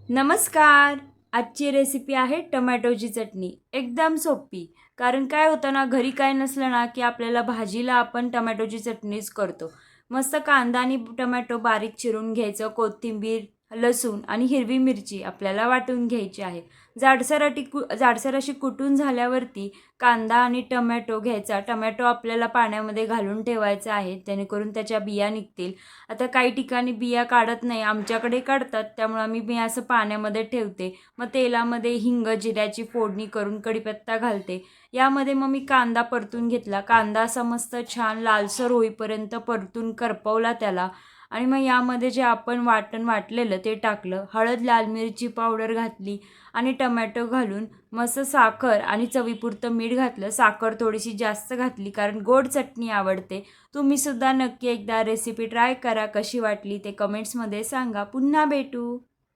नमस्कार. आजची रेसिपी आहे टमॅटोची चटणी. एकदम सोपी. कारण काय होतं ना, घरी काय नसलं ना की आपल्याला भाजीला आपण टमॅटोची चटणीच करतो. मस्त कांदा आणि टमॅटो बारीक चिरून घ्यायचं, कोथिंबीर, लसूण आणि हिरवी मिरची आपल्याला वाटून घ्यायची आहे. जाडसर अशी कुटून झाल्यावरती कांदा आणि टमॅटो घ्यायचा. टमॅटो आपल्याला पाण्यामध्ये घालून ठेवायचा आहे, जेणेकरून त्याच्या बिया निघतील. आता काही ठिकाणी बिया काढत नाही, आमच्याकडे काढतात, त्यामुळे आम्ही मी असं पाण्यामध्ये ठेवते. मग तेलामध्ये हिंग, जिऱ्याची फोडणी करून कढीपत्ता घालते. यामध्ये मग मी कांदा परतून घेतला. कांदा असा मस्त छान लालसर होईपर्यंत परतून करपवला त्याला. आणि मग यामध्ये जे आपण वाटण वाटलेलं ते टाकलं. हळद, लाल मिरची पावडर घातली आणि टमॅटो घालून मस्त साखर आणि चवीपुरतं मीठ घातलं. साखर थोडीशी जास्त घातली कारण गोड चटणी आवडते. तुम्ही सुद्धा नक्की एकदा रेसिपी ट्राय करा. कशी वाटली ते कमेंट्समध्ये सांगा. पुन्हा भेटू.